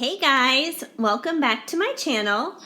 Hey guys, welcome back to my channel.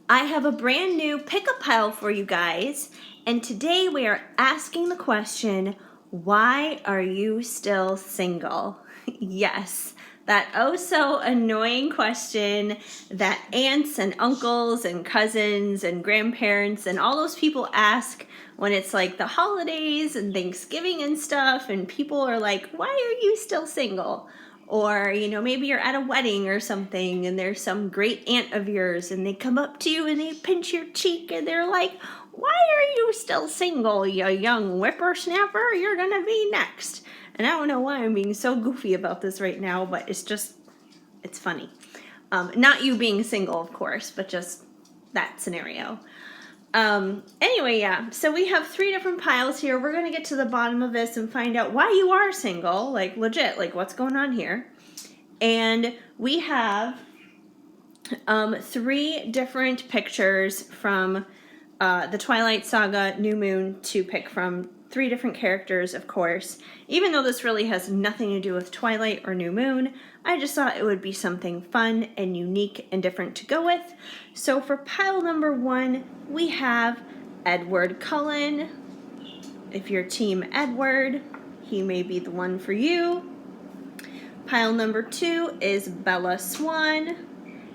I have a brand new pickup pile for you guys, and today we are asking the question, why are you still single? Yes, that oh so annoying question that aunts and uncles and cousins and grandparents and all those people ask when it's like the holidays and Thanksgiving and stuff, and people are like, why are you still single? Or, maybe you're at a wedding or something and there's some great aunt of yours and they come up to you and they pinch your cheek and they're like, why are you still single, you young whippersnapper? You're gonna be next. And I don't know why I'm being so goofy about this right now, but it's funny. Not you being single, of course, but just that scenario. Anyway, yeah, so we have 3 different piles here. We're going to get to the bottom of this and find out why you are single, like legit, like what's going on here. And we have 3 different pictures from the Twilight Saga New Moon to pick from. 3 different characters, of course. Even though this really has nothing to do with Twilight or New Moon, I just thought it would be something fun and unique and different to go with. So for pile number 1, we have Edward Cullen. If you're Team Edward, he may be the one for you. Pile number 2 is Bella Swan.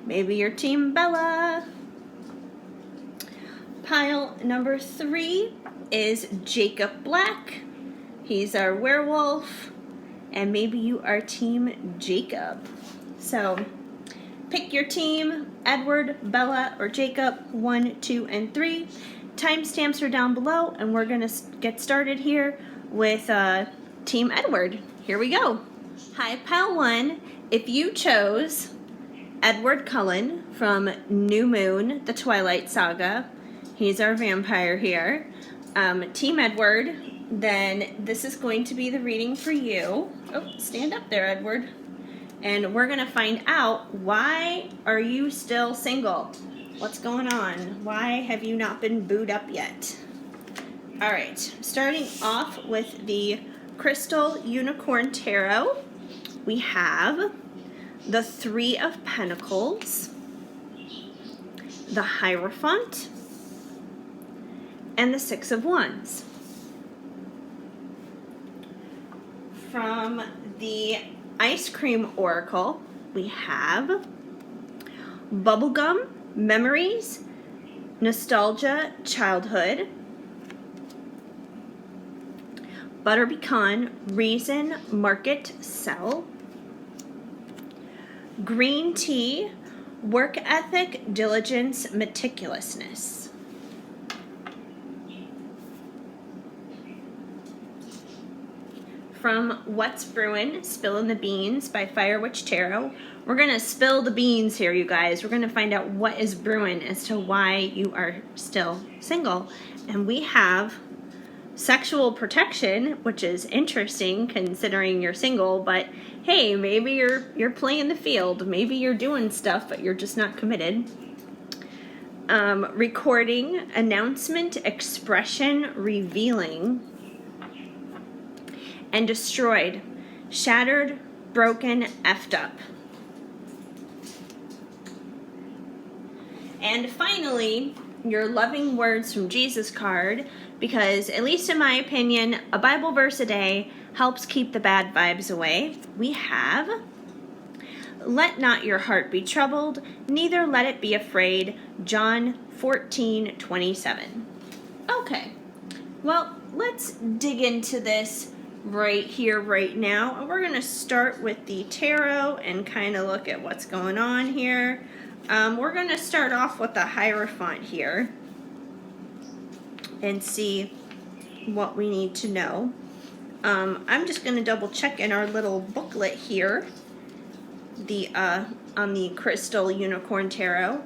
Maybe you're Team Bella. Pile number 3 is Jacob Black. He's our werewolf, and maybe you are Team Jacob. So pick your team, Edward, Bella, or Jacob, 1, 2, and 3. Timestamps are down below, and we're gonna get started here with Team Edward. Here we go. Hi, pile 1. If you chose Edward Cullen from New Moon, the Twilight Saga, he's our vampire here. Team Edward, then this is going to be the reading for you. Oh, stand up there, Edward. And we're going to find out, why are you still single? What's going on? Why have you not been booed up yet? All right, starting off with the Crystal Unicorn Tarot, we have the 3 of Pentacles, the Hierophant, and the 6 of Wands. From the Ice Cream Oracle, we have Bubblegum, Memories, Nostalgia, Childhood, Butter Pecan, Reason, Market, Sell, Green Tea, Work Ethic, Diligence, Meticulousness. From What's Brewin', Spillin' the Beans by Fire Witch Tarot. We're going to spill the beans here, you guys. We're going to find out what is brewing as to why you are still single. And we have Sexual Protection, which is interesting considering you're single, but hey, maybe you're playing the field. Maybe you're doing stuff, but you're just not committed. Recording, Announcement, Expression, Revealing, and Destroyed, Shattered, Broken, Effed Up. And finally, your Loving Words from Jesus card, because at least in my opinion, a Bible verse a day helps keep the bad vibes away. We have, let not your heart be troubled, neither let it be afraid, John 14:27. Okay, well, let's dig into this right here, right now. And we're going to start with the tarot and kind of look at what's going on here. We're going to start off with the Hierophant here and see what we need to know. I'm just going to double check in our little booklet here, on the Crystal Unicorn Tarot,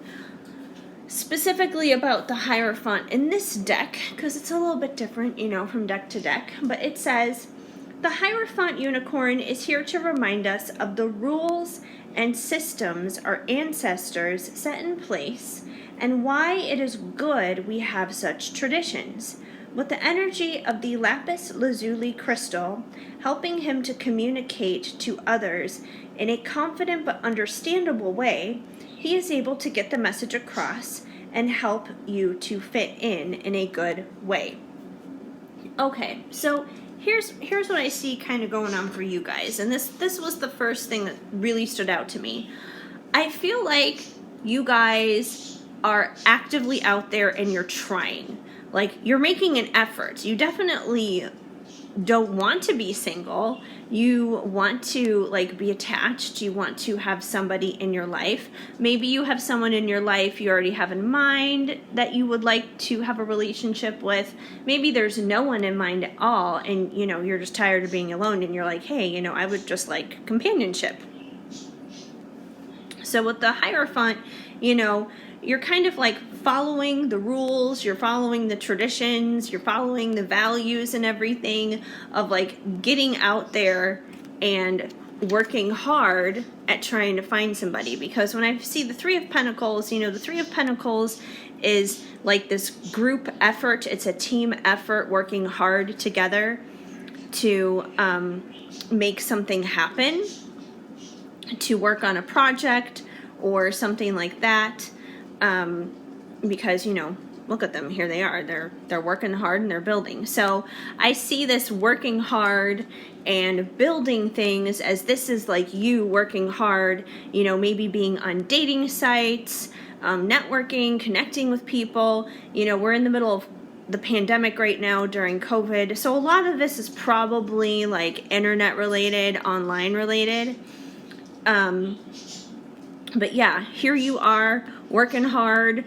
specifically about the Hierophant in this deck, because it's a little bit different, from deck to deck. But it says, the Hierophant Unicorn is here to remind us of the rules and systems our ancestors set in place and why it is good we have such traditions. With the energy of the lapis lazuli crystal helping him to communicate to others in a confident but understandable way, he is able to get the message across and help you to fit in a good way. Okay, so here's what I see kind of going on for you guys, and this was the first thing that really stood out to me. I feel like you guys are actively out there and you're trying. Like, you're making an effort. You definitely don't want to be single. You want to like be attached. You want to have somebody in your life. Maybe you have someone in your life you already have in mind that you would like to have a relationship with. Maybe there's no one in mind at all, and you're just tired of being alone, and you're like, hey, I would just like companionship. So with the Hierophant, you're kind of like following the rules, you're following the traditions, you're following the values and everything of like getting out there and working hard at trying to find somebody. Because when I see the Three of Pentacles, the Three of Pentacles is like this group effort. It's a team effort, working hard together to make something happen, to work on a project or something like that. Because look at them, here they are, they're working hard and they're building. So I see this working hard and building things as this is like you working hard, maybe being on dating sites, networking, connecting with people. We're in the middle of the pandemic right now during COVID, so a lot of this is probably like internet related, online related. But yeah, here you are working hard,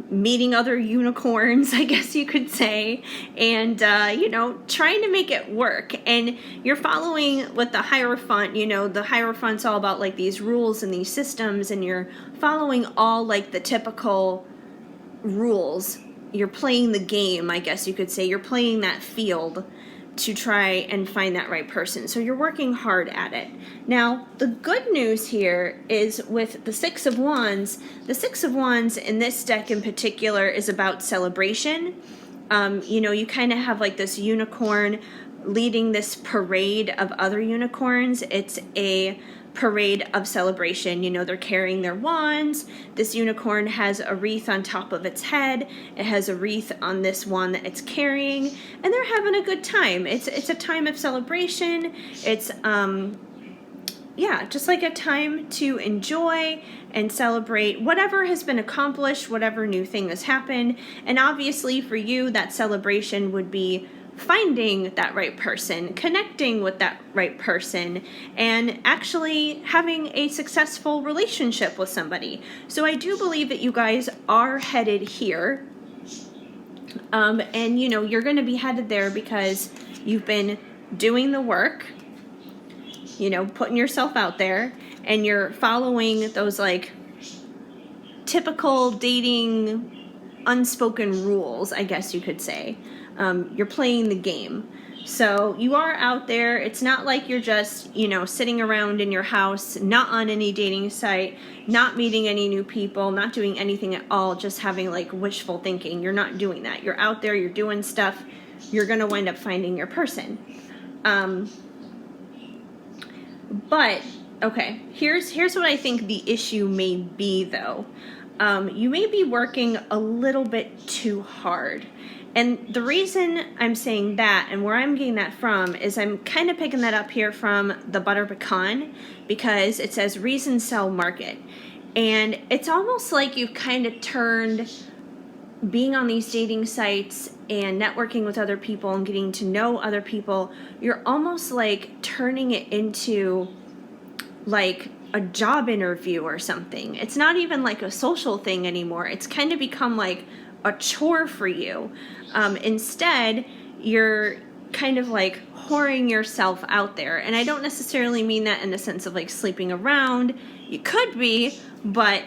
meeting other unicorns, I guess you could say, and, trying to make it work. And you're following with the Hierophant, the Hierophant's all about like these rules and these systems, and you're following all like the typical rules. You're playing the game, I guess you could say. You're playing that field to try and find that right person. So you're working hard at it. Now, the good news here is with the Six of Wands. The Six of Wands in this deck in particular is about celebration. You kind of have like this unicorn leading this parade of other unicorns. It's a parade of celebration. They're carrying their wands. This unicorn has a wreath on top of its head. It has a wreath on this wand that it's carrying, and they're having a good time. It's a time of celebration. It's just like a time to enjoy and celebrate whatever has been accomplished, whatever new thing has happened. And obviously for you, that celebration would be finding that right person, connecting with that right person, and actually having a successful relationship with somebody. So I do believe that you guys are headed here. And you're going to be headed there because you've been doing the work, putting yourself out there, and you're following those like typical dating unspoken rules, I guess you could say. You're playing the game. So you are out there. It's not like you're just, sitting around in your house, not on any dating site, not meeting any new people, not doing anything at all, just having like wishful thinking. You're not doing that. You're out there, you're doing stuff. You're going to wind up finding your person. But, okay, here's what I think the issue may be, though. You may be working a little bit too hard. And the reason I'm saying that and where I'm getting that from is I'm kind of picking that up here from the Butter Pecan, because it says reason, sell, market. And it's almost like you've kind of turned being on these dating sites and networking with other people and getting to know other people, you're almost like turning it into like a job interview or something. It's not even like a social thing anymore. It's kind of become like a chore for you. Instead, you're kind of like whoring yourself out there. And I don't necessarily mean that in the sense of like sleeping around. You could be, but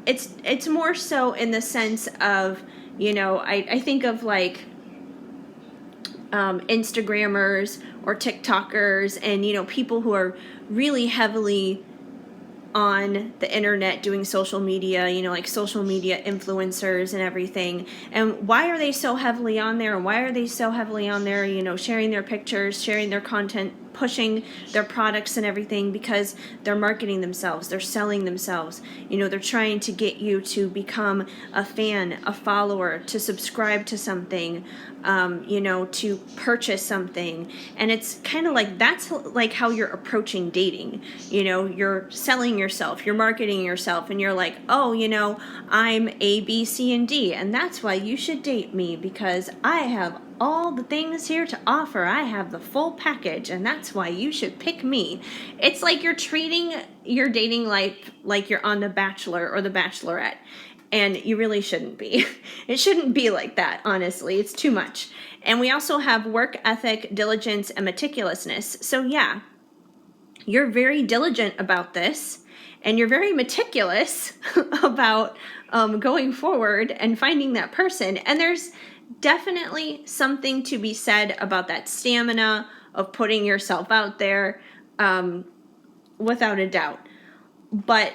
it's more so in the sense of, I think of like Instagrammers or TikTokers and, people who are really heavily on the internet doing social media, like social media influencers and everything. And why are they so heavily on there? And why are they so heavily on there, sharing their pictures, sharing their content, pushing their products and everything because they're marketing themselves, they're selling themselves. They're trying to get you to become a fan, a follower, to subscribe to something, to purchase something. And it's kind of like, that's like how you're approaching dating. You're selling yourself, you're marketing yourself, and you're like, oh, I'm A, B, C, and D, and that's why you should date me, because I have all the things here to offer. I have the full package, and that's why you should pick me. It's like you're treating your dating life like you're on The Bachelor or The Bachelorette, and you really shouldn't be. It shouldn't be like that, honestly. It's too much. And we also have work ethic, diligence, and meticulousness. So yeah, you're very diligent about this, and you're very meticulous about going forward and finding that person. And there's definitely something to be said about that stamina of putting yourself out there, without a doubt. But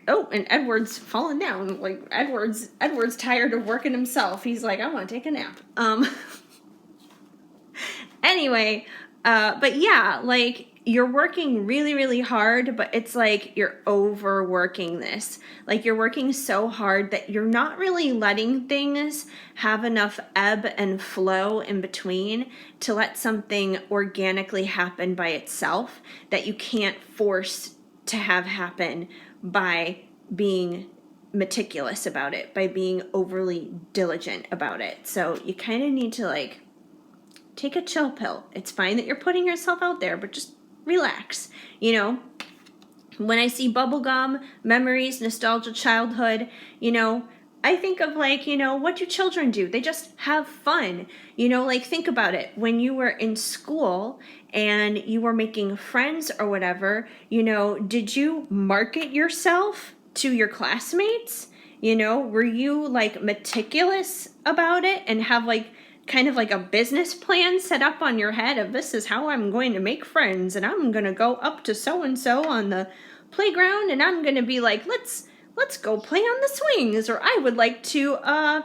and Edward's fallen down. Like Edward's tired of working himself. He's like, I want to take a nap. Anyway, but yeah, like, you're working really, really hard, but it's like you're overworking this. Like, you're working so hard that you're not really letting things have enough ebb and flow in between to let something organically happen by itself that you can't force to have happen by being meticulous about it, by being overly diligent about it. So you kind of need to, like, take a chill pill. It's fine that you're putting yourself out there, but just relax. When I see bubblegum, memories, nostalgia, childhood, I think of, like, what do children do? They just have fun. Like, think about it. When you were in school and you were making friends or whatever, did you market yourself to your classmates? Were you, like, meticulous about it and have, like, kind of like a business plan set up on your head of, this is how I'm going to make friends, and I'm going to go up to so-and-so on the playground, and I'm going to be like, let's go play on the swings, or I would like to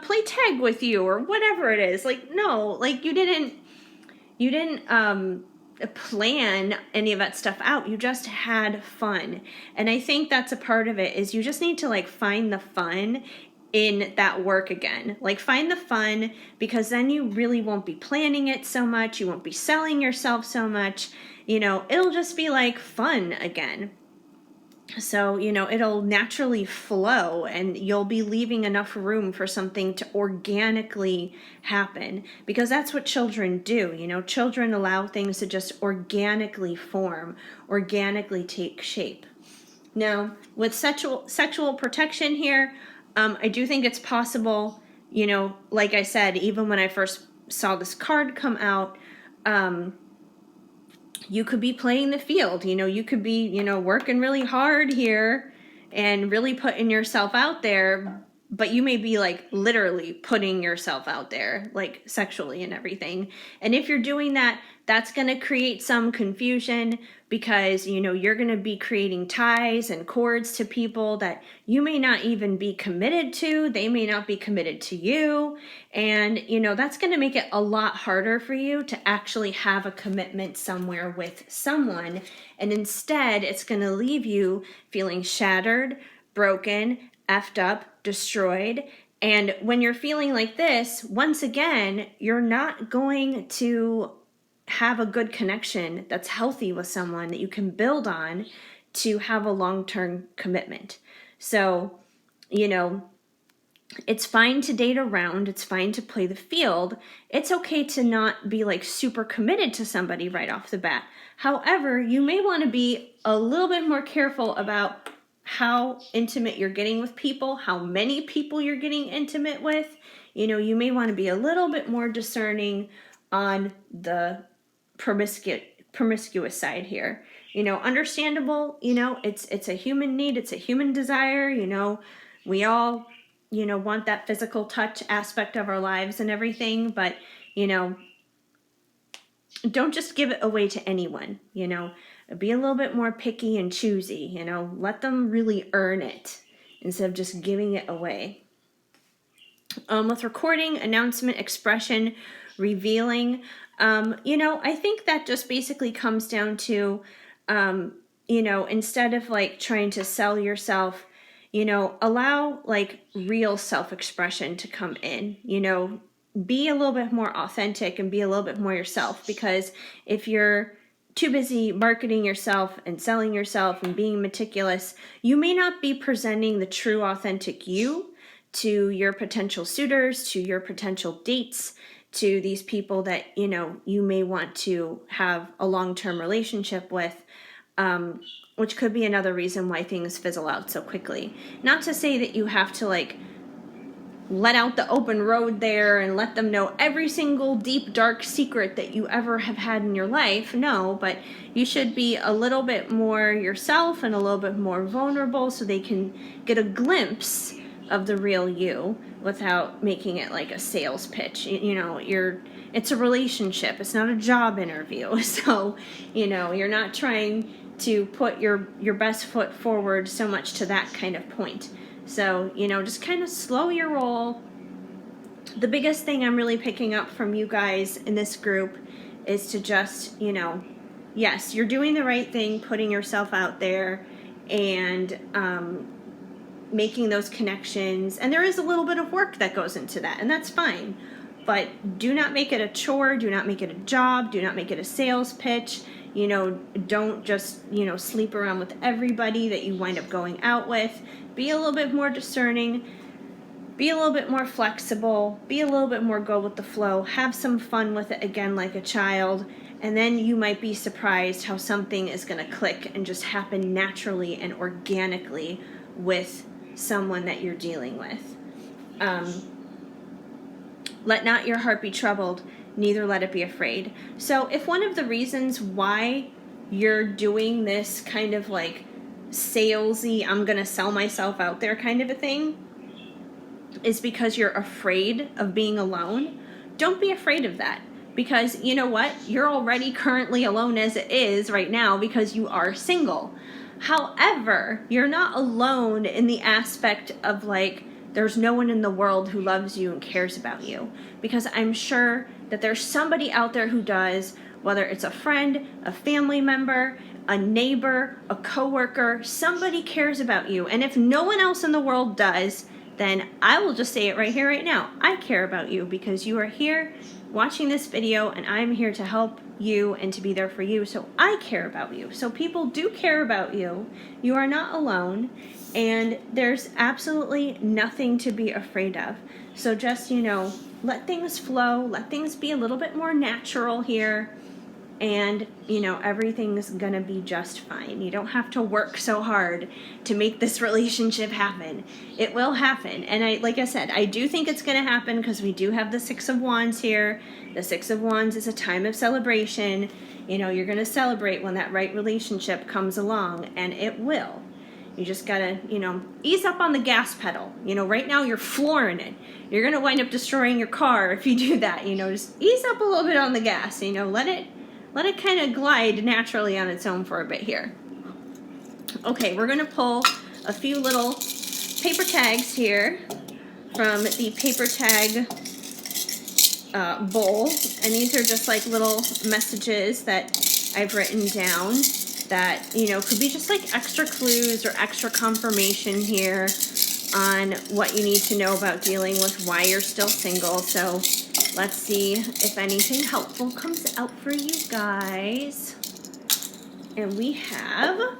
play tag with you, or whatever it is. Like, no, like, you didn't plan any of that stuff out. You just had fun. And I think that's a part of it, is you just need to, like, find the fun in that work again. Like, find the fun, because then you really won't be planning it so much. You won't be selling yourself so much. It'll just be, like, fun again. So, it'll naturally flow, and you'll be leaving enough room for something to organically happen, because that's what children do. Children allow things to just organically form, organically take shape. Now, with sexual protection here, I do think it's possible, like I said, even when I first saw this card come out, you could be playing the field. You could be, working really hard here and really putting yourself out there, but you may be, like, literally putting yourself out there, like, sexually and everything. And if you're doing that, that's going to create some confusion, because, you're going to be creating ties and cords to people that you may not even be committed to. They may not be committed to you. And, that's going to make it a lot harder for you to actually have a commitment somewhere with someone. And instead, it's going to leave you feeling shattered, broken, effed up, destroyed. And when you're feeling like this, once again, you're not going to have a good connection that's healthy with someone that you can build on to have a long-term commitment. So, it's fine to date around. It's fine to play the field. It's okay to not be, like, super committed to somebody right off the bat. However, you may want to be a little bit more careful about how intimate you're getting with people, how many people you're getting intimate with. You may want to be a little bit more discerning on the promiscuous side here. Understandable, it's a human need, it's a human desire. We all, want that physical touch aspect of our lives and everything, but, don't just give it away to anyone. Be a little bit more picky and choosy. Let them really earn it instead of just giving it away. With recording, announcement, expression, revealing, I think that just basically comes down to, instead of like trying to sell yourself, allow like real self-expression to come in, be a little bit more authentic and be a little bit more yourself. Because if you're too busy marketing yourself and selling yourself and being meticulous, you may not be presenting the true authentic you to your potential suitors, to your potential dates, to these people that you may want to have a long-term relationship with, which could be another reason why things fizzle out so quickly. Not to say that you have to like let out the open road there and let them know every single deep, dark secret that you ever have had in your life. No, but you should be a little bit more yourself and a little bit more vulnerable so they can get a glimpse of the real you without making it like a sales pitch. It's a relationship. It's not a job interview. So, you're not trying to put your best foot forward so much to that kind of point. So, just kind of slow your roll. The biggest thing I'm really picking up from you guys in this group is to just, yes, you're doing the right thing, putting yourself out there and making those connections. And there is a little bit of work that goes into that, and that's fine. But do not make it a chore. Do not make it a job. Do not make it a sales pitch. Don't just, sleep around with everybody that you wind up going out with. Be a little bit more discerning. Be a little bit more flexible. Be a little bit more go with the flow. Have some fun with it again like a child. And then you might be surprised how something is going to click and just happen naturally and organically with someone that you're dealing with. Let not your heart be troubled, neither let it be afraid. So if one of the reasons why you're doing this kind of like salesy, I'm going to sell myself out there kind of a thing, is because you're afraid of being alone, don't be afraid of that. Because you know what? You're already currently alone as it is right now because you are single. However, you're not alone in the aspect of like, there's no one in the world who loves you and cares about you. Because I'm sure that there's somebody out there who does, whether it's a friend, a family member, a neighbor, a coworker, somebody cares about you. And if no one else in the world does, then I will just say it right here, right now. I care about you because you are here watching this video and I'm here to help you and to be there for you. So I care about you. So people do care about you. You are not alone and there's absolutely nothing to be afraid of. So just, let things flow. Let things be a little bit more natural here. And, everything's going to be just fine. You don't have to work so hard to make this relationship happen. It will happen. And like I said, I do think it's going to happen because we do have the Six of Wands here. The Six of Wands is a time of celebration. You're going to celebrate when that right relationship comes along, and it will. You just got to, ease up on the gas pedal. Right now you're flooring it. You're going to wind up destroying your car if you do that. Just ease up a little bit on the gas. Let it kind of glide naturally on its own for a bit here. Okay, we're going to pull a few little paper tags here from the paper tag bowl. And these are just like little messages that I've written down that, could be just like extra clues or extra confirmation here on what you need to know about dealing with why you're still single. So let's see if anything helpful comes out for you guys. And we have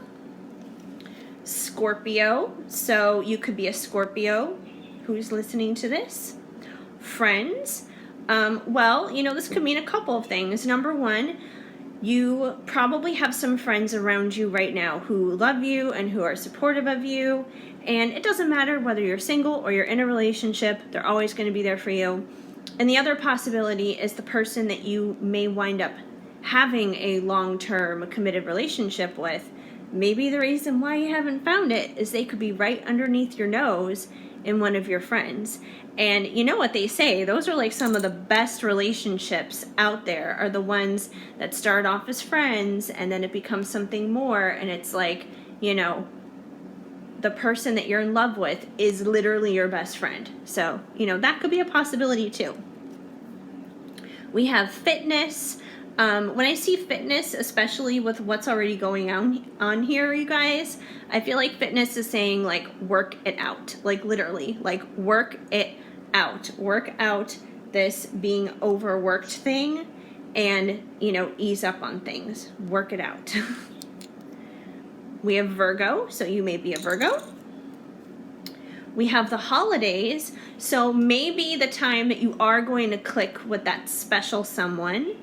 Scorpio. So you could be a Scorpio who's listening to this. Friends. This could mean a couple of things. Number one, you probably have some friends around you right now who love you and who are supportive of you. And it doesn't matter whether you're single or you're in a relationship, they're always going to be there for you. And the other possibility is the person that you may wind up having a long-term committed relationship with. Maybe the reason why you haven't found it is they could be right underneath your nose in one of your friends. And you know what they say, those are like some of the best relationships out there are the ones that start off as friends and then it becomes something more, and it's like, the person that you're in love with is literally your best friend. So, that could be a possibility too. We have fitness. When I see fitness, especially with what's already going on here, you guys, I feel like fitness is saying like work it out, like literally, like work it out. Work out this being overworked thing and, you know, ease up on things. Work it out. We have Virgo, so you may be a Virgo. We have the holidays, so maybe the time that you are going to click with that special someone.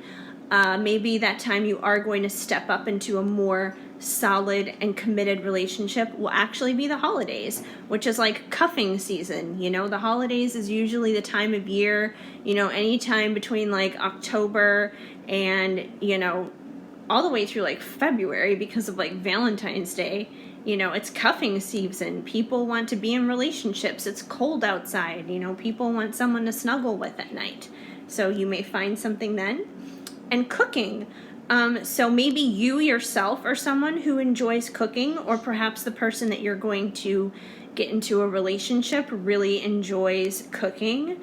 Maybe that time you are going to step up into a more solid and committed relationship will actually be the holidays, which is like cuffing season. You know, the holidays is usually the time of year, you know, anytime between like October and, you know, all the way through like February because of like Valentine's Day. You know, it's cuffing season. People want to be in relationships. It's cold outside. You know, people want someone to snuggle with at night. So you may find something then. And cooking. So maybe you yourself are someone who enjoys cooking, or perhaps the person that you're going to get into a relationship really enjoys cooking.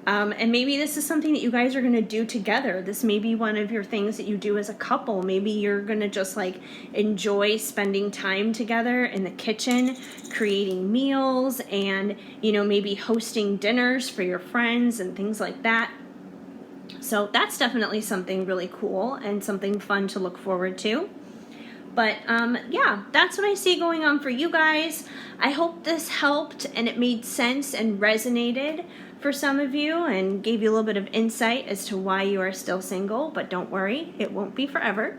And maybe this is something that you guys are going to do together. This may be one of your things that you do as a couple. Maybe you're going to just like enjoy spending time together in the kitchen, creating meals, and, you know, maybe hosting dinners for your friends and things like that. So that's definitely something really cool and something fun to look forward to. But yeah, that's what I see going on for you guys. I hope this helped and it made sense and resonated for some of you and gave you a little bit of insight as to why you are still single. But don't worry, it won't be forever.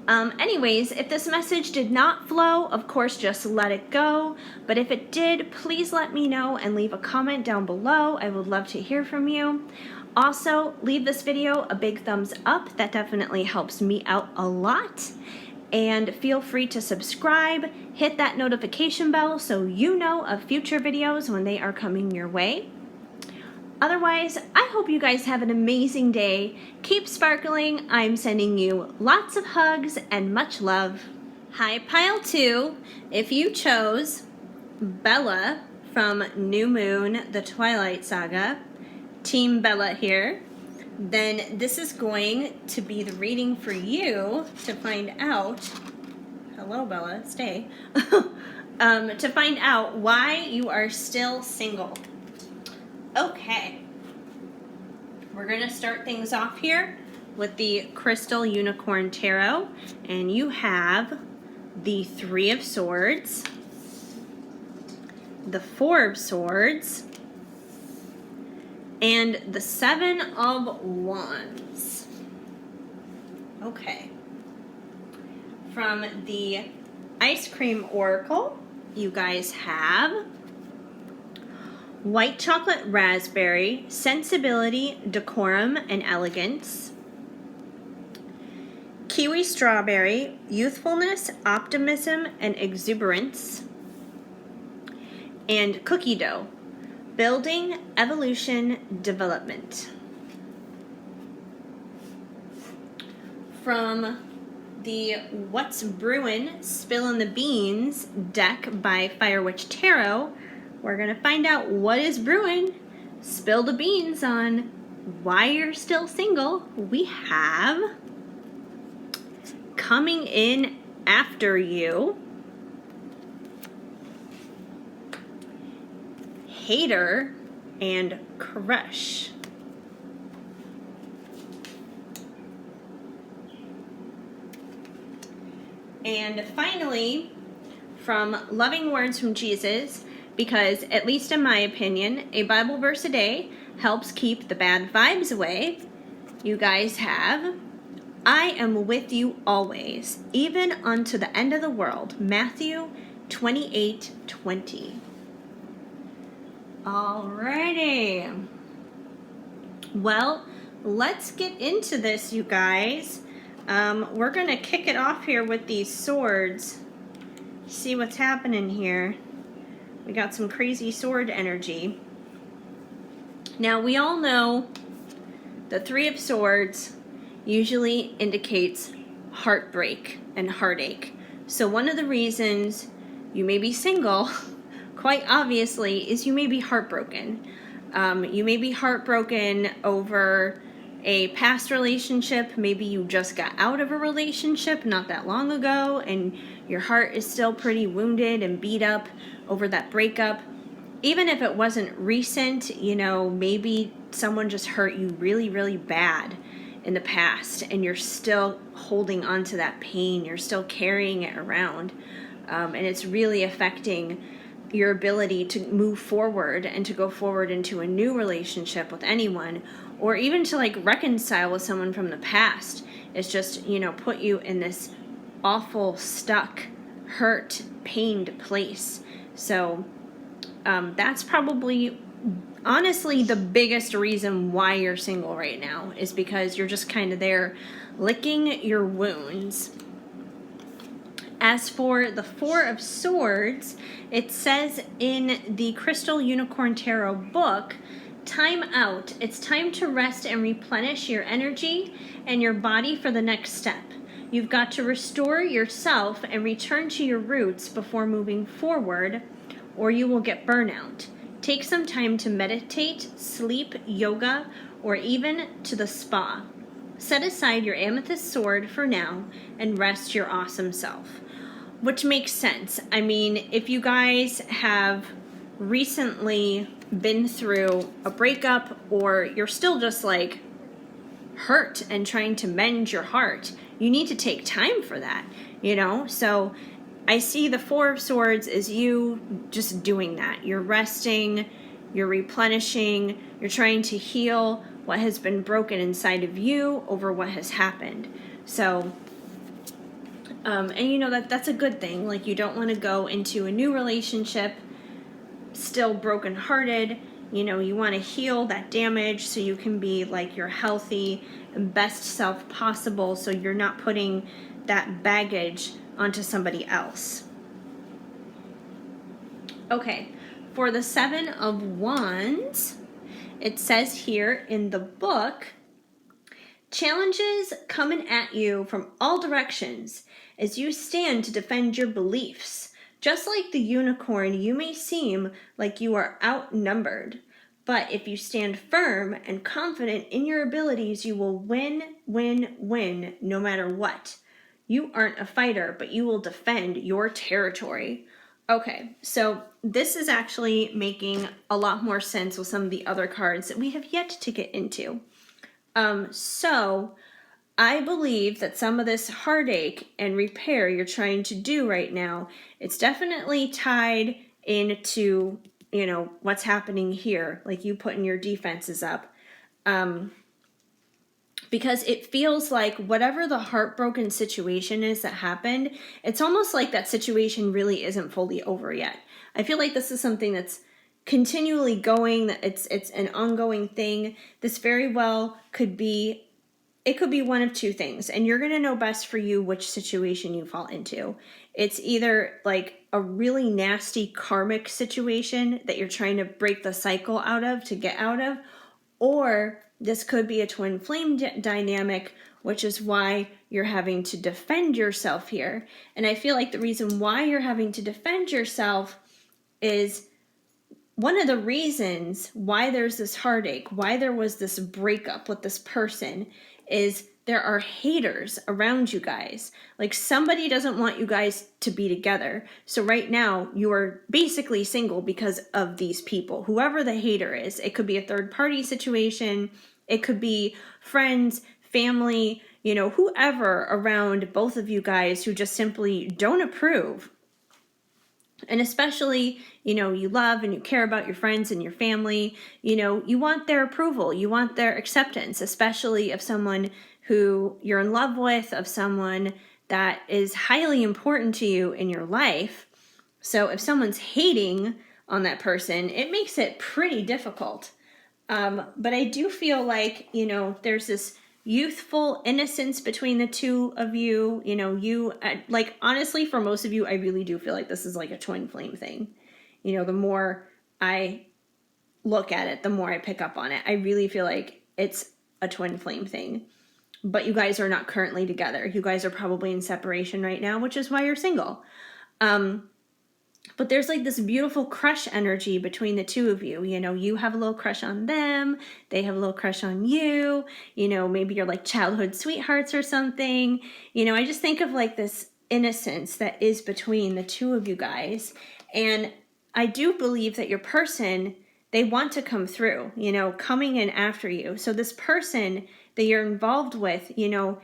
Anyways, if this message did not flow, of course, just let it go. But if it did, please let me know and leave a comment down below. I would love to hear from you. Also, leave this video a big thumbs up. That definitely helps me out a lot. And feel free to subscribe, hit that notification bell so you know of future videos when they are coming your way. Otherwise, I hope you guys have an amazing day. Keep sparkling. I'm sending you lots of hugs and much love. Hi, Pile 2. If you chose Bella from New Moon, The Twilight Saga, Team Bella here, then this is going to be the reading for you to find out, hello Bella, stay, to find out why you are still single. Okay, we're going to start things off here with the Crystal Unicorn Tarot, and you have the Three of Swords, the Four of Swords, and the Seven of Wands. Okay. From the Ice Cream Oracle, you guys have White Chocolate Raspberry, Sensibility, Decorum, and Elegance. Kiwi Strawberry, Youthfulness, Optimism, and Exuberance. And Cookie Dough, Building, Evolution, Development. From the What's Brewin' Spillin' the Beans deck by Fire Witch Tarot, we're going to find out what is brewing, spill the beans on why you're still single. We have Coming In After You, Hater, and Crush. And finally, from Loving Words from Jesus, because at least in my opinion, a Bible verse a day helps keep the bad vibes away, you guys have I am with you always, even unto the end of the world. Matthew 28:20. Alrighty. Well, let's get into this, you guys. We're going to kick it off here with these swords. See what's happening here. We got some crazy sword energy. Now, we all know the Three of Swords usually indicates heartbreak and heartache. So one of the reasons you may be single, quite obviously, is you may be heartbroken. You may be heartbroken over a past relationship. Maybe you just got out of a relationship not that long ago and your heart is still pretty wounded and beat up over that breakup. Even if it wasn't recent, maybe someone just hurt you really, really bad in the past and you're still holding on to that pain. You're still carrying it around. And it's really affecting your ability to move forward and to go forward into a new relationship with anyone, or even to reconcile with someone from the past. It's just, put you in this awful, stuck, hurt, pained place. So that's probably, honestly, the biggest reason why you're single right now, is because you're just kind of there licking your wounds. As for the Four of Swords, it says in the Crystal Unicorn Tarot book, time out. It's time to rest and replenish your energy and your body for the next step. You've got to restore yourself and return to your roots before moving forward, or you will get burnout. Take some time to meditate, sleep, yoga, or even to the spa. Set aside your amethyst sword for now and rest your awesome self. Which makes sense. I mean, if you guys have recently been through a breakup, or you're still just hurt and trying to mend your heart, you need to take time for that, So I see the Four of Swords as you just doing that. You're resting, you're replenishing, you're trying to heal what has been broken inside of you over what has happened. So and that's a good thing. You don't want to go into a new relationship still brokenhearted. You want to heal that damage so you can be your healthy and best self possible, so you're not putting that baggage onto somebody else. Okay, for the Seven of Wands, it says here in the book, challenges coming at you from all directions as you stand to defend your beliefs. Just like the unicorn, you may seem like you are outnumbered, but if you stand firm and confident in your abilities, you will win, win, win, no matter what. You aren't a fighter, but you will defend your territory. Okay, so this is actually making a lot more sense with some of the other cards that we have yet to get into. So I believe that some of this heartache and repair you're trying to do right now, it's definitely tied into, what's happening here, you putting your defenses up. Because it feels like whatever the heartbroken situation is that happened, it's almost like that situation really isn't fully over yet. I feel like this is something that's continually going, that it's an ongoing thing. This very well could be one of two things, and you're going to know best for you which situation you fall into. It's either a really nasty karmic situation that you're trying to break the cycle out of, to get out of, or this could be a twin flame dynamic, which is why you're having to defend yourself here. And I feel like the reason why you're having to defend yourself is one of the reasons why there's this heartache, why there was this breakup with this person, is there are haters around you guys. Somebody doesn't want you guys to be together. So right now you are basically single because of these people, whoever the hater is. It could be a third party situation. It could be friends, family, whoever around both of you guys who just simply don't approve. And especially, you love and you care about your friends and your family, you want their approval, you want their acceptance, especially of someone who you're in love with, of someone that is highly important to you in your life. So if someone's hating on that person, it makes it pretty difficult. But I do feel like, there's this youthful innocence between the two of you. Honestly, for most of you, I really do feel like this is a twin flame thing. The more I look at it, the more I pick up on it. I really feel like it's a twin flame thing. But you guys are not currently together. You guys are probably in separation right now, which is why you're single. But there's like this beautiful crush energy between the two of you. You know, you have a little crush on them, they have a little crush on you. You know, maybe you're like childhood sweethearts or something. You know, I just think of like this innocence that is between the two of you guys. And I do believe that your person, they want to come through, you know, coming in after you. So this person that you're involved with, you know,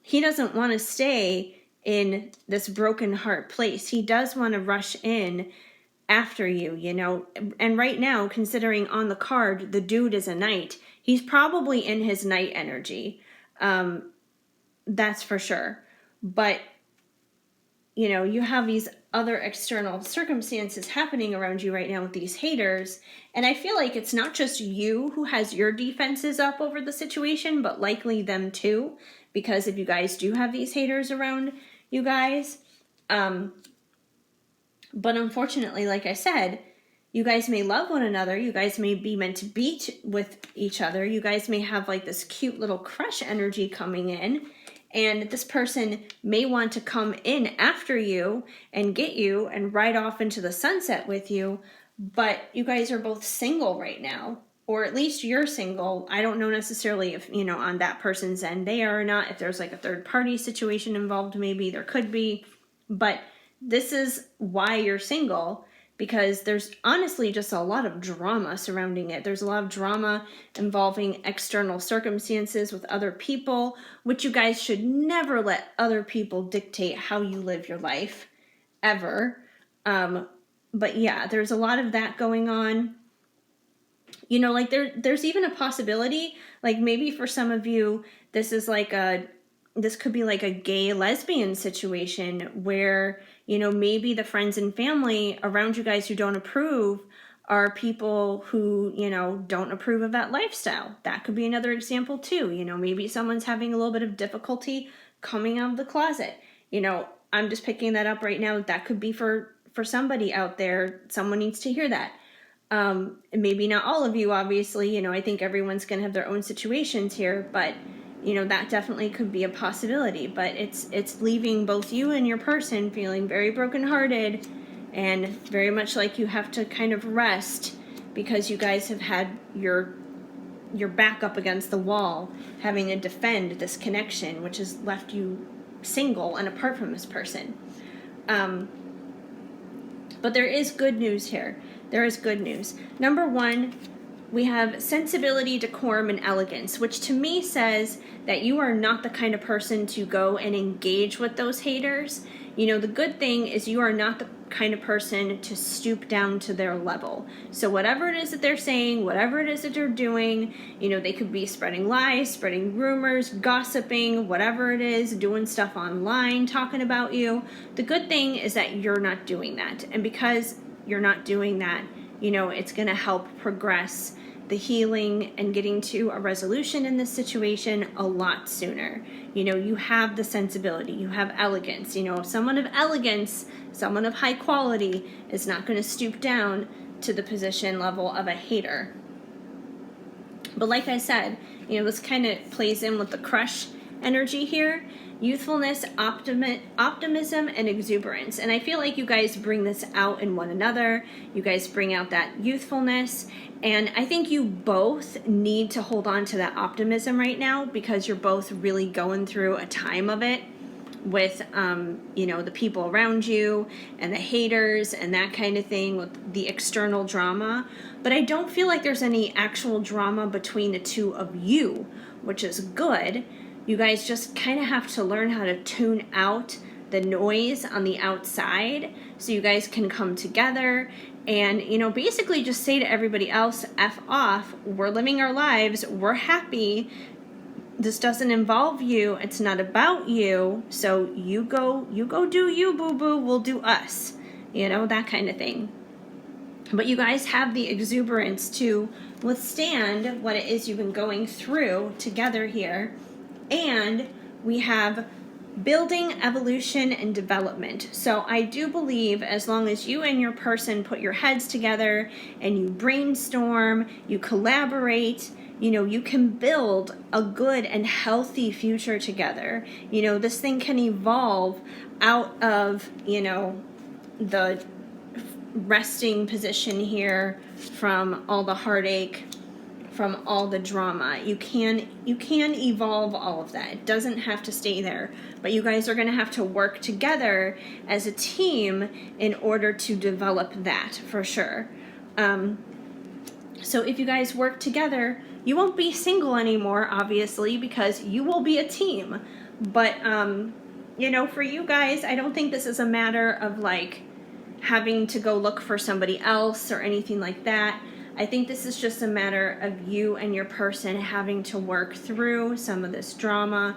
he doesn't want to stay in this broken heart place. He does want to rush in after you, you know. And right now, considering on the card, the dude is a knight, he's probably in his knight energy. That's for sure. But, you know, you have these other external circumstances happening around you right now with these haters. And I feel like it's not just you who has your defenses up over the situation, but likely them too. Because if you guys do have these haters around you guys, but unfortunately, like I said, you guys may love one another. You guys may be meant to be with each other. You guys may have like this cute little crush energy coming in. And this person may want to come in after you and get you and ride off into the sunset with you. But you guys are both single right now. Or at least you're single. I don't know necessarily if, you know, on that person's end they are or not. If there's like a third party situation involved, maybe there could be. But this is why you're single, because there's honestly just a lot of drama surrounding it. There's a lot of drama involving external circumstances with other people, which you guys should never let other people dictate how you live your life, ever. But yeah, there's a lot of that going on. You know, like there's even a possibility, like maybe for some of you, this could be like a gay lesbian situation where, you know, maybe the friends and family around you guys who don't approve are people who, you know, don't approve of that lifestyle. That could be another example too. You know, maybe someone's having a little bit of difficulty coming out of the closet. You know, I'm just picking that up right now. That could be for somebody out there. Someone needs to hear that. Maybe not all of you, obviously, you know, I think everyone's going to have their own situations here, but, you know, that definitely could be a possibility. But it's leaving both you and your person feeling very brokenhearted and very much like you have to kind of rest because you guys have had your back up against the wall, having to defend this connection, which has left you single and apart from this person. But there is good news here. There is good news. Number one, we have sensibility, decorum, and elegance, which to me says that you are not the kind of person to go and engage with those haters. You know, the good thing is you are not the kind of person to stoop down to their level. So whatever it is that they're saying, whatever it is that they're doing, you know, they could be spreading lies, spreading rumors, gossiping, whatever it is, doing stuff online, talking about you. The good thing is that you're not doing that. And because you're not doing that, you know, it's going to help progress the healing and getting to a resolution in this situation a lot sooner. You know, you have the sensibility, you have elegance. You know, someone of elegance, someone of high quality is not going to stoop down to the position level of a hater. But like I said, you know, this kind of plays in with the crush energy here. Youthfulness, optimism, and exuberance. And I feel like you guys bring this out in one another. You guys bring out that youthfulness. And I think you both need to hold on to that optimism right now because you're both really going through a time of it with, you know, the people around you and the haters and that kind of thing with the external drama. But I don't feel like there's any actual drama between the two of you, which is good. You guys just kind of have to learn how to tune out the noise on the outside so you guys can come together and, you know, basically just say to everybody else, F off, we're living our lives, we're happy, this doesn't involve you, it's not about you, so you go do you, boo-boo, we'll do us, you know, that kind of thing. But you guys have the exuberance to withstand what it is you've been going through together here. And we have building, evolution, and development. So I do believe as long as you and your person put your heads together and you brainstorm, you collaborate, you know, you can build a good and healthy future together. You know, this thing can evolve out of, you know, the resting position here from all the heartache, from all the drama. You can evolve all of that. It doesn't have to stay there, but you guys are going to have to work together as a team in order to develop that for sure. So if you guys work together, you won't be single anymore, obviously, because you will be a team. But you know, for you guys, I don't think this is a matter of like having to go look for somebody else or anything like that. I think this is just a matter of you and your person having to work through some of this drama.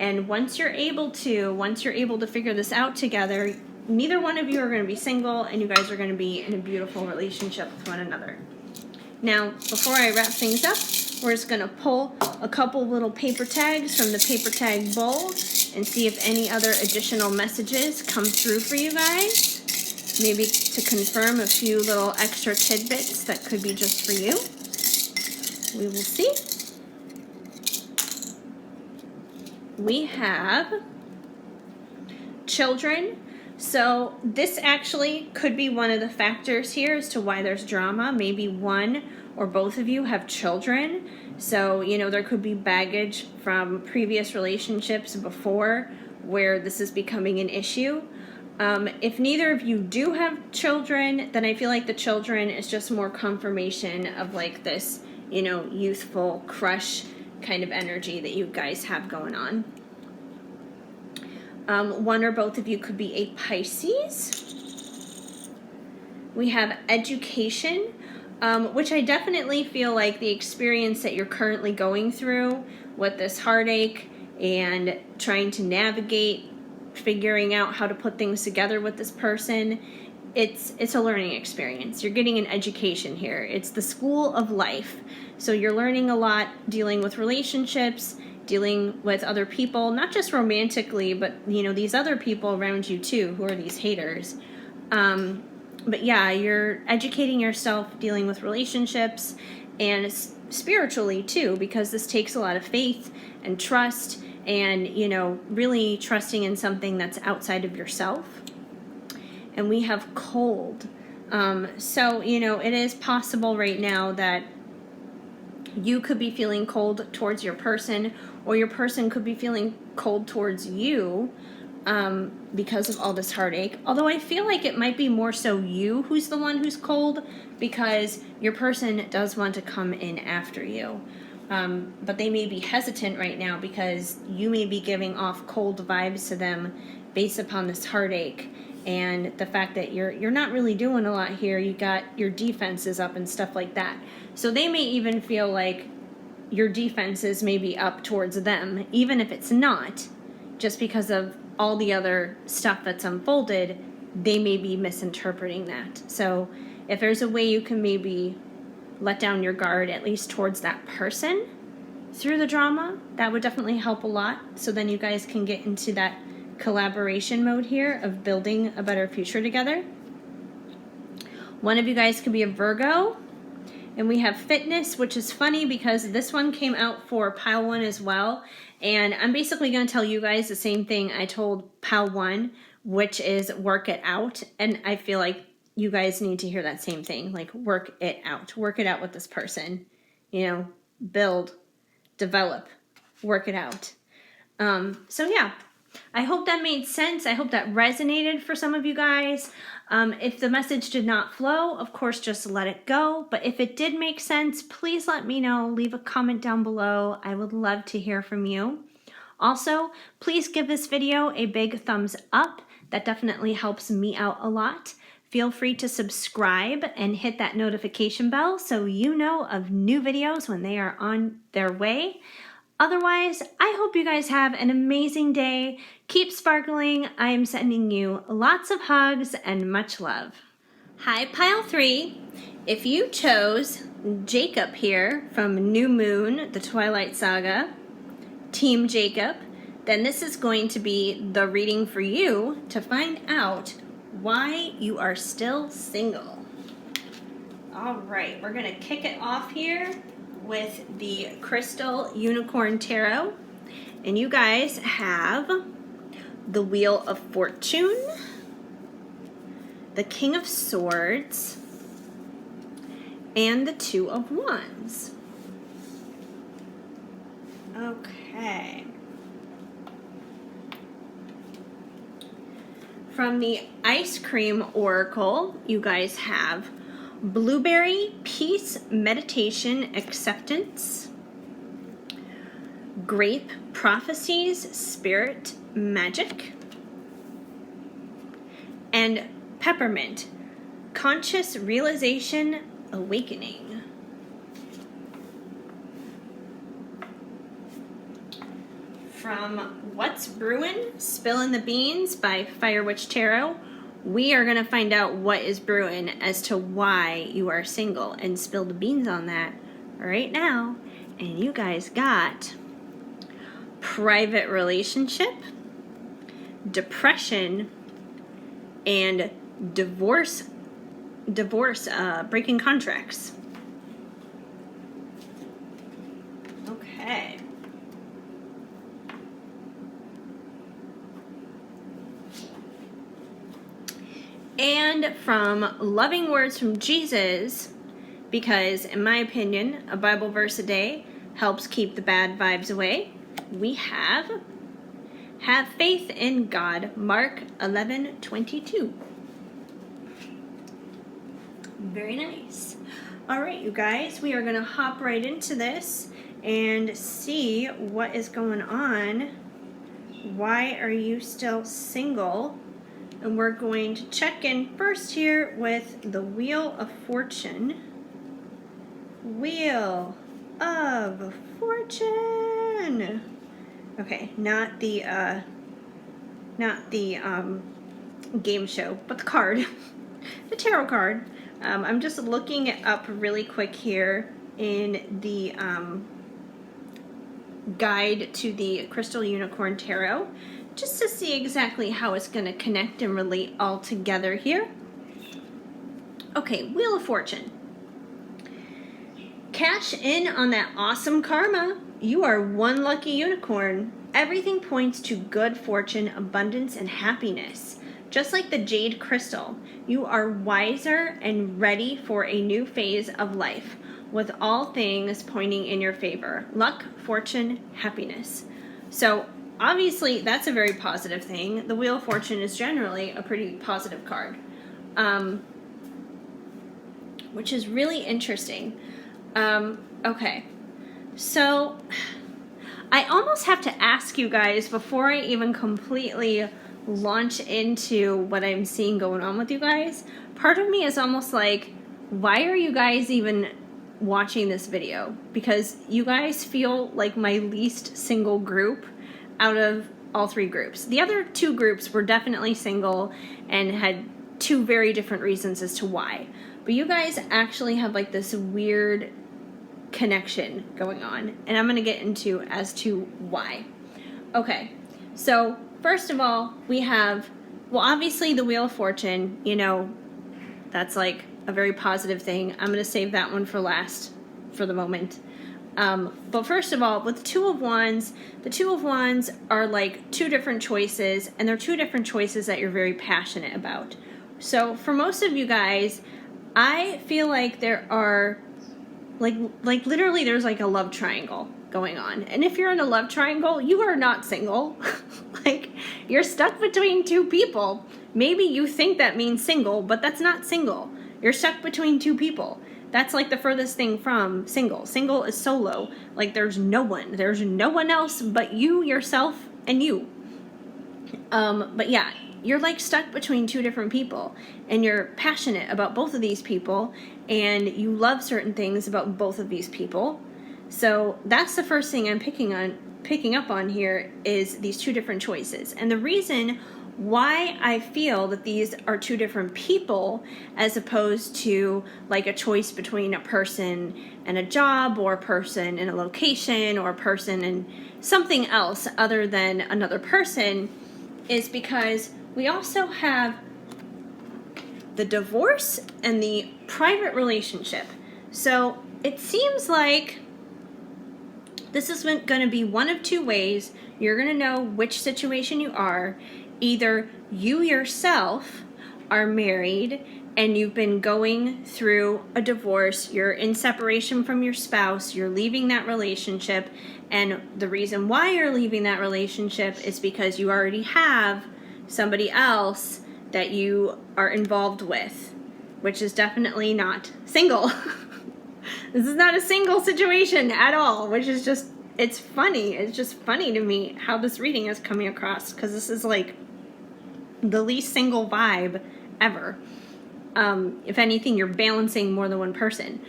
And once you're able to figure this out together, neither one of you are going to be single, and you guys are going to be in a beautiful relationship with one another. Now, before I wrap things up, we're just going to pull a couple little paper tags from the paper tag bowl and see if any other additional messages come through for you guys. Maybe to confirm a few little extra tidbits that could be just for you. We will see. We have children. So this actually could be one of the factors here as to why there's drama. Maybe one or both of you have children. So, you know, there could be baggage from previous relationships before where this is becoming an issue. If neither of you do have children, then I feel like the children is just more confirmation of like this, you know, youthful crush kind of energy that you guys have going on. One or both of you could be a Pisces. We have education, which I definitely feel like the experience that you're currently going through with this heartache and trying to navigate figuring out how to put things together with this person, it's a learning experience. You're getting an education here. It's the school of life. So you're learning a lot, dealing with relationships, dealing with other people, not just romantically, but you know, these other people around you too, who are these haters. But yeah, you're educating yourself, dealing with relationships, and spiritually too, because this takes a lot of faith and trust, and, you know, really trusting in something that's outside of yourself. And we have cold. So, you know, it is possible right now that you could be feeling cold towards your person, or your person could be feeling cold towards you because of all this heartache. Although I feel like it might be more so you who's the one who's cold, because your person does want to come in after you. But they may be hesitant right now because you may be giving off cold vibes to them based upon this heartache and the fact that you're not really doing a lot here. You got your defenses up and stuff like that. So they may even feel like your defenses may be up towards them, even if it's not, just because of all the other stuff that's unfolded. They may be misinterpreting that. So if there's a way you can maybe let down your guard, at least towards that person through the drama, that would definitely help a lot. So then you guys can get into that collaboration mode here of building a better future together. One of you guys could be a Virgo. And we have fitness, which is funny because this one came out for pile 1 as well. And I'm basically going to tell you guys the same thing I told pile 1, which is work it out. And I feel like you guys need to hear that same thing, like work it out with this person, you know, build, develop, work it out. So yeah, I hope that made sense. I hope that resonated for some of you guys. If the message did not flow, of course, just let it go. But if it did make sense, please let me know. Leave a comment down below. I would love to hear from you. Also, please give this video a big thumbs up. That definitely helps me out a lot. Feel free to subscribe and hit that notification bell so you know of new videos when they are on their way. Otherwise, I hope you guys have an amazing day. Keep sparkling. I am sending you lots of hugs and much love. Hi, Pile 3. If you chose Jacob here from New Moon, the Twilight Saga, Team Jacob, then this is going to be the reading for you to find out why you are still single. All right, we're going to kick it off here with the Crystal Unicorn Tarot. And you guys have the Wheel of Fortune, the King of Swords, and the Two of Wands. Okay. From the Ice Cream Oracle, you guys have Blueberry, Peace, Meditation, Acceptance. Grape, Prophecies, Spirit, Magic. And Peppermint, Conscious Realization, Awakening. From What's Brewin', Spillin' the Beans by Fire Witch Tarot, we are going to find out what is brewing as to why you are single and spill the beans on that right now. And you guys got private relationship, depression, and divorce, breaking contracts. Okay. And from Loving Words from Jesus, because in my opinion, a Bible verse a day helps keep the bad vibes away, we have faith in God, Mark 11:22. Very nice. All right, you guys, we are going to hop right into this and see what is going on. Why are you still single? And we're going to check in first here with the Wheel of Fortune. Wheel of Fortune. Okay, not the game show, but the card, the tarot card. I'm just looking it up really quick here in the guide to the Crystal Unicorn Tarot, just to see exactly how it's going to connect and relate all together here. Okay, Wheel of Fortune. Cash in on that awesome karma. You are one lucky unicorn. Everything points to good fortune, abundance, and happiness. Just like the jade crystal, you are wiser and ready for a new phase of life, with all things pointing in your favor. Luck, fortune, happiness. So obviously that's a very positive thing. The Wheel of Fortune is generally a pretty positive card, which is really interesting. Okay, so I almost have to ask you guys before I even completely launch into what I'm seeing going on with you guys. Part of me is almost like, why are you guys even watching this video? Because you guys feel like my least single group out of all three groups. The other two groups were definitely single and had two very different reasons as to why. But you guys actually have like this weird connection going on, and I'm going to get into as to why. Okay, so first of all, we have, well, obviously the Wheel of Fortune, you know, that's like a very positive thing. I'm going to save that one for last for the moment. But first of all, with the Two of Wands are like two different choices, and they're two different choices that you're very passionate about. So for most of you guys, I feel like there are like literally there's like a love triangle going on. And if you're in a love triangle, you are not single. Like, you're stuck between two people. Maybe you think that means single, but that's not single. You're stuck between two people. That's like the furthest thing from single. Single is solo. Like, there's no one. There's no one else but you, yourself, and you. But yeah, you're like stuck between two different people, and you're passionate about both of these people, and you love certain things about both of these people. So that's the first thing I'm picking up on here is these two different choices. And the reason why I feel that these are two different people as opposed to like a choice between a person and a job, or a person and a location, or a person and something else other than another person, is because we also have the divorce and the private relationship. So it seems like this is going to be one of two ways. You're going to know which situation you are. Either you yourself are married and you've been going through a divorce, you're in separation from your spouse, you're leaving that relationship, and the reason why you're leaving that relationship is because you already have somebody else that you are involved with, which is definitely not single. This is not a single situation at all, which is just, it's funny. It's just funny to me how this reading is coming across, because this is like the least single vibe ever. If anything, you're balancing more than one person.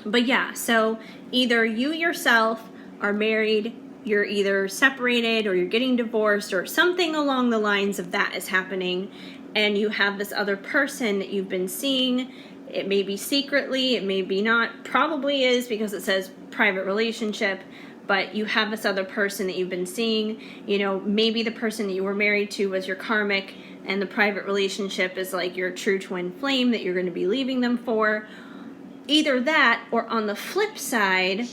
But yeah, so either you yourself are married, you're either separated, or you're getting divorced, or something along the lines of that is happening, and you have this other person that you've been seeing. It may be secretly, it may be not, probably is because it says private relationship, but you have this other person that you've been seeing. You know, maybe the person that you were married to was your karmic, and the private relationship is like your true twin flame that you're going to be leaving them for. Either that, or on the flip side,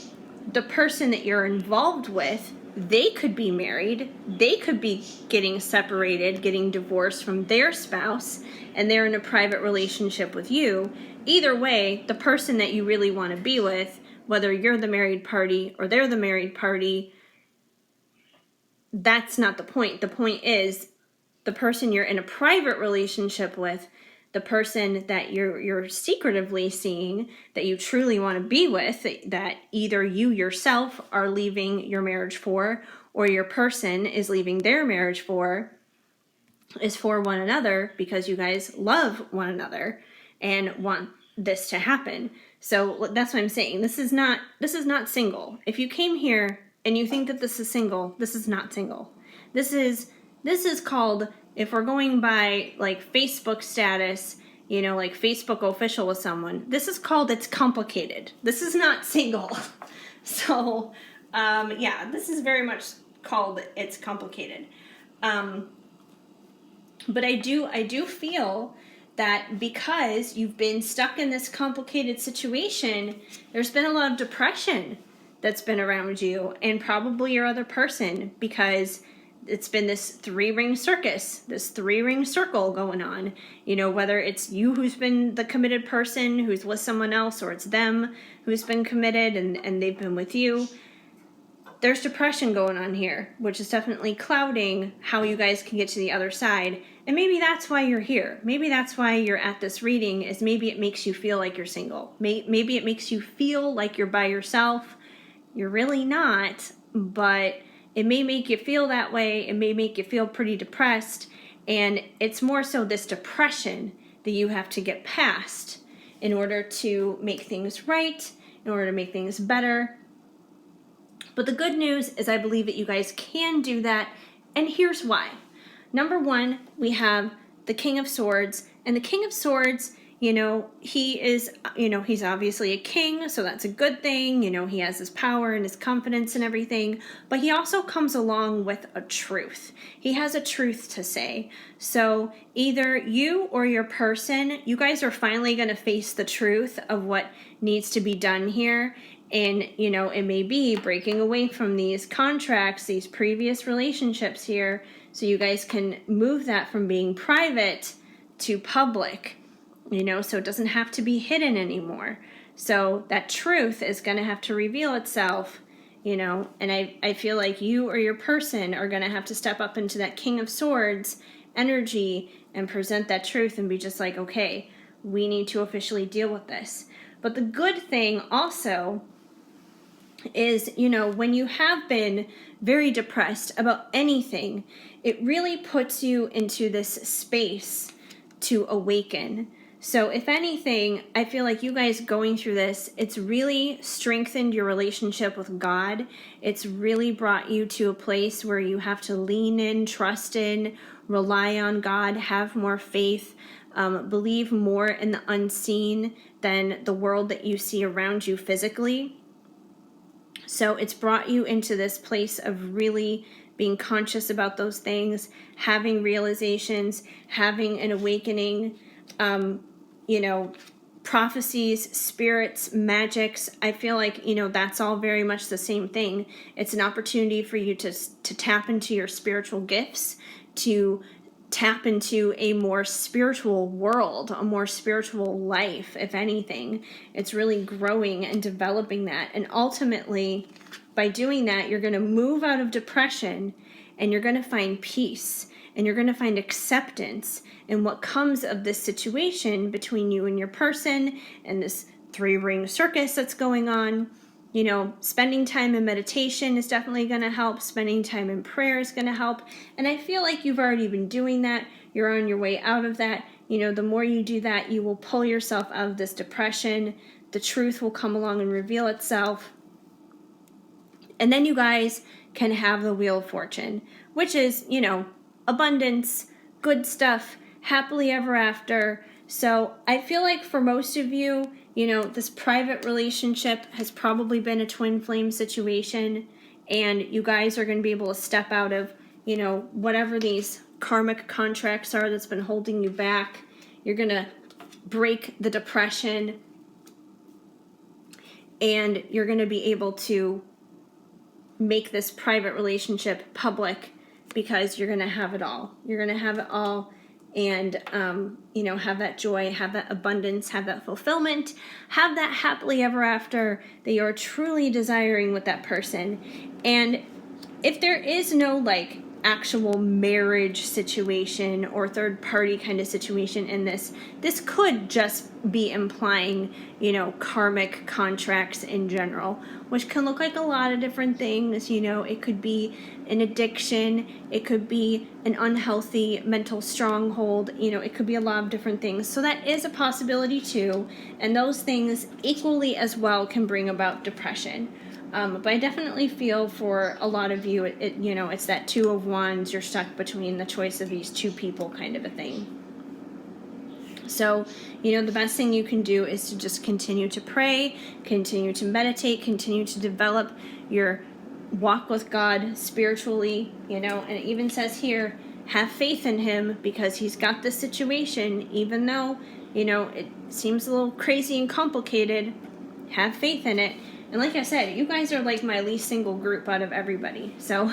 the person that you're involved with, they could be married, they could be getting separated, getting divorced from their spouse, and they're in a private relationship with you. Either way, the person that you really want to be with, whether you're the married party or they're the married party, that's not the point. The point is the person you're in a private relationship with, the person that you're secretively seeing, that you truly want to be with, that either you yourself are leaving your marriage for, or your person is leaving their marriage for, is for one another, because you guys love one another and want this to happen. So that's what I'm saying. This is not single. If you came here and you think that this is single, this is not single. This is called, if we're going by like Facebook status, you know, like Facebook official with someone, this is called it's complicated. This is not single. So, yeah, this is very much called it's complicated. But I do feel that because you've been stuck in this complicated situation, there's been a lot of depression that's been around you, and probably your other person, because it's been this 3-ring circus, this 3-ring circle going on. You know, whether it's you who's been the committed person who's with someone else, or it's them who's been committed and they've been with you. There's depression going on here, which is definitely clouding how you guys can get to the other side. And maybe that's why you're here. Maybe that's why you're at this reading, is maybe it makes you feel like you're single. Maybe it makes you feel like you're by yourself. You're really not, but it may make you feel that way. It may make you feel pretty depressed. And it's more so this depression that you have to get past in order to make things right, in order to make things better. But the good news is I believe that you guys can do that, and here's why. Number one, we have the King of Swords, and the King of Swords, you know, he is, you know, he's obviously a king, so that's a good thing. You know, he has his power and his confidence and everything, but he also comes along with a truth. He has a truth to say. So either you or your person, you guys are finally going to face the truth of what needs to be done here. And, you know, it may be breaking away from these contracts, these previous relationships here, so you guys can move that from being private to public, you know, so it doesn't have to be hidden anymore. So that truth is going to have to reveal itself, you know, and I feel like you or your person are going to have to step up into that King of Swords energy and present that truth and be just like, okay, we need to officially deal with this. But the good thing also is, you know, when you have been very depressed about anything, it really puts you into this space to awaken. So if anything, I feel like you guys going through this, it's really strengthened your relationship with God. It's really brought you to a place where you have to lean in, trust in, rely on God, have more faith, believe more in the unseen than the world that you see around you physically. So it's brought you into this place of really being conscious about those things, having realizations, having an awakening, you know, prophecies, spirits, magics. I feel like, you know, that's all very much the same thing. It's an opportunity for you to tap into your spiritual gifts, to tap into a more spiritual world, a more spiritual life. If anything, it's really growing and developing that. And ultimately, by doing that, you're going to move out of depression and you're going to find peace and you're going to find acceptance in what comes of this situation between you and your person and this 3-ring circus that's going on. You know, spending time in meditation is definitely going to help. Spending time in prayer is going to help. And I feel like you've already been doing that. You're on your way out of that. You know, the more you do that, you will pull yourself out of this depression. The truth will come along and reveal itself. And then you guys can have the Wheel of Fortune, which is, you know, abundance, good stuff, happily ever after. So I feel like for most of you, you know, this private relationship has probably been a twin flame situation, and you guys are going to be able to step out of, you know, whatever these karmic contracts are that's been holding you back. You're going to break the depression, and you're going to be able to make this private relationship public because you're going to have it all. You're going to have it all. And, you know, have that joy, have that abundance, have that fulfillment, have that happily ever after that you're truly desiring with that person. And if there is no, like, actual marriage situation or third party kind of situation in this could just be implying, you know, karmic contracts in general, which can look like a lot of different things. You know, it could be an addiction, it could be an unhealthy mental stronghold, you know, it could be a lot of different things. So that is a possibility too, and those things equally as well can bring about depression. But I definitely feel for a lot of you, you know, it's that 2 of Wands, you're stuck between the choice of these 2 people kind of a thing. So, you know, the best thing you can do is to just continue to pray, continue to meditate, continue to develop your walk with God spiritually, you know, and it even says here, have faith in him because he's got this situation, even though, you know, it seems a little crazy and complicated, have faith in it. And like I said, you guys are like my least single group out of everybody. So,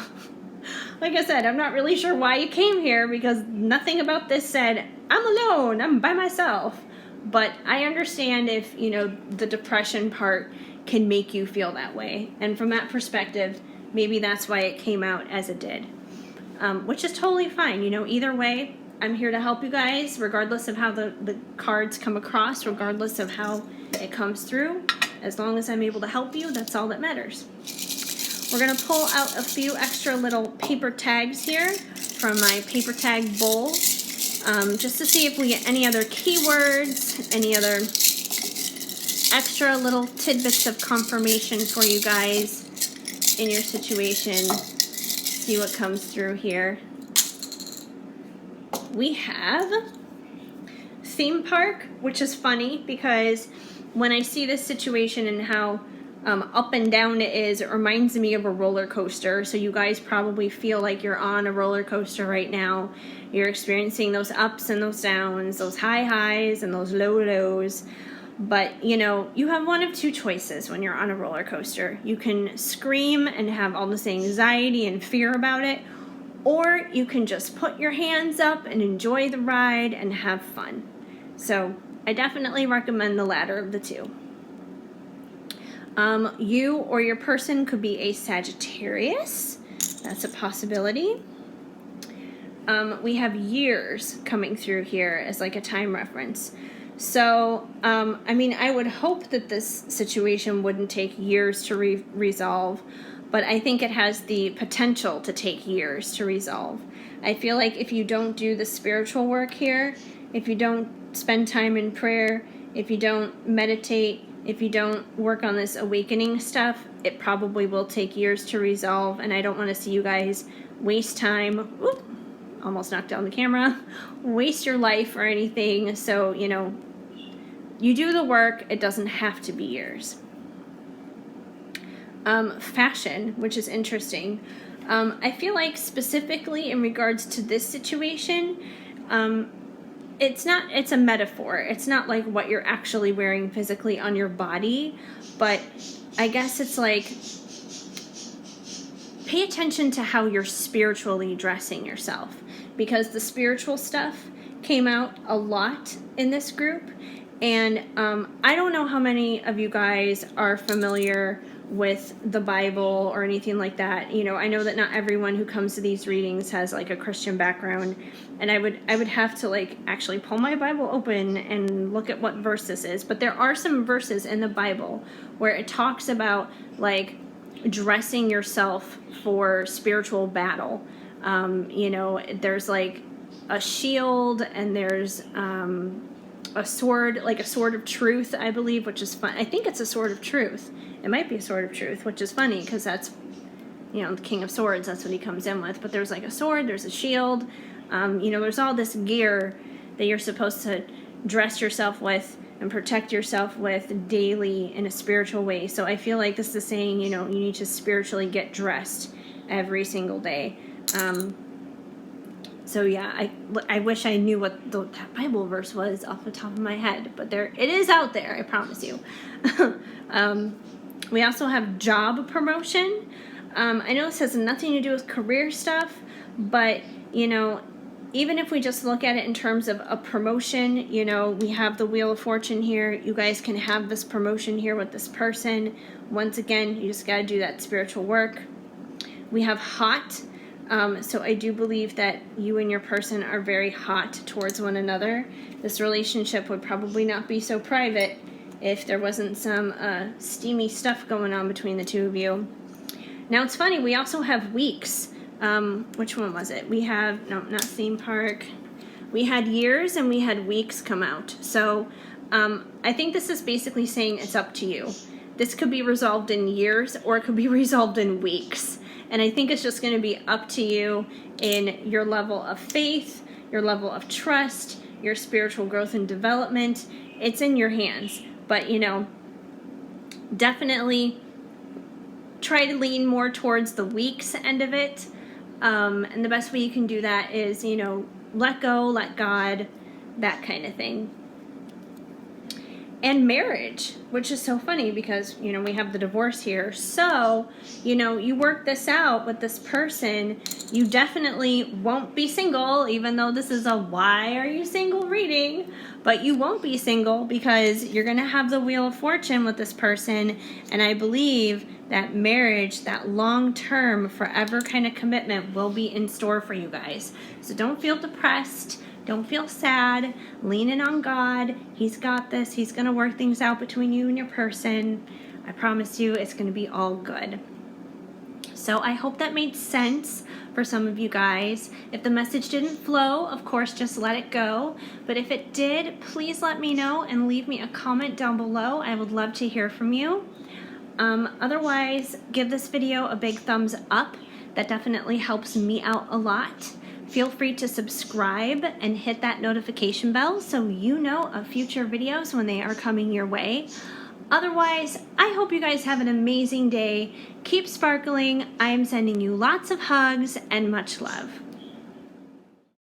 like I said, I'm not really sure why you came here because nothing about this said, I'm alone, I'm by myself. But I understand if, you know, the depression part can make you feel that way. And from that perspective, maybe that's why it came out as it did. Which is totally fine. You know, either way, I'm here to help you guys, regardless of how the cards come across, regardless of how it comes through. As long as I'm able to help you, that's all that matters. We're going to pull out a few extra little paper tags here from my paper tag bowl, just to see if we get any other keywords, any other extra little tidbits of confirmation for you guys in your situation. See what comes through here. We have theme park, which is funny because when I see this situation and how up and down it is, it reminds me of a roller coaster. So you guys probably feel like you're on a roller coaster right now. You're experiencing those ups and those downs, those high highs and those low lows. But, you know, you have one of 2 choices when you're on a roller coaster. You can scream and have all this anxiety and fear about it, or you can just put your hands up and enjoy the ride and have fun. So I definitely recommend the latter of the 2. You or your person could be a Sagittarius. That's a possibility. We have years coming through here as like a time reference. So, I mean, I would hope that this situation wouldn't take years to resolve, but I think it has the potential to take years to resolve. I feel like if you don't do the spiritual work here, if you don't spend time in prayer, if you don't meditate, if you don't work on this awakening stuff, it probably will take years to resolve, and I don't want to see you guys waste time. Whoop, almost knocked down the camera. Waste your life or anything. So, you know, you do the work. It doesn't have to be years. Fashion, which is interesting. I feel like specifically in regards to this situation, it's a metaphor. It's not like what you're actually wearing physically on your body, but I guess it's like, pay attention to how you're spiritually dressing yourself, because the spiritual stuff came out a lot in this group. And I don't know how many of you guys are familiar with the Bible or anything like that. You know, I know that not everyone who comes to these readings has like a Christian background, and I would have to like actually pull my Bible open and look at what verse this is. But there are some verses in the Bible where it talks about like dressing yourself for spiritual battle. You know, there's like a shield, and there's a sword, like a sword of truth, I believe, which is fun. I think it's a sword of truth. It might be a sword of truth, which is funny because that's, you know, the King of Swords. That's what he comes in with. But there's like a sword, there's a shield. You know, there's all this gear that you're supposed to dress yourself with and protect yourself with daily in a spiritual way. So I feel like this is saying, you know, you need to spiritually get dressed every single day. So yeah, I wish I knew what that Bible verse was off the top of my head, but it is out there, I promise you. We also have job promotion. I know this has nothing to do with career stuff, but you know, even if we just look at it in terms of a promotion, you know, we have the Wheel of Fortune here. You guys can have this promotion here with this person. Once again, you just got to do that spiritual work. We have hot. So I do believe that you and your person are very hot towards one another. This relationship would probably not be so private if there wasn't some steamy stuff going on between the two of you. Now it's funny, we also have weeks. Which one was it? We have, no, not theme park. We had years and we had weeks come out. So I think this is basically saying it's up to you. This could be resolved in years or it could be resolved in weeks. And I think it's just going to be up to you in your level of faith, your level of trust, your spiritual growth and development. It's in your hands. But, you know, definitely try to lean more towards the weeks end of it. And the best way you can do that is, you know, let go, let God, that kind of thing. And marriage, which is so funny because, you know, we have the divorce here. So, you know, you work this out with this person. You definitely won't be single, even though this is a why are you single reading. But you won't be single because you're going to have the Wheel of Fortune with this person. And I believe that marriage, that long-term, forever kind of commitment will be in store for you guys. So don't feel depressed. Don't feel sad. Lean in on God. He's got this. He's going to work things out between you and your person. I promise you it's going to be all good. So I hope that made sense for some of you guys. If the message didn't flow, of course, just let it go. But if it did, please let me know and leave me a comment down below. I would love to hear from you. Otherwise, give this video a big thumbs up. That definitely helps me out a lot. Feel free to subscribe and hit that notification bell so you know of future videos when they are coming your way. Otherwise, I hope you guys have an amazing day. Keep sparkling. I am sending you lots of hugs and much love.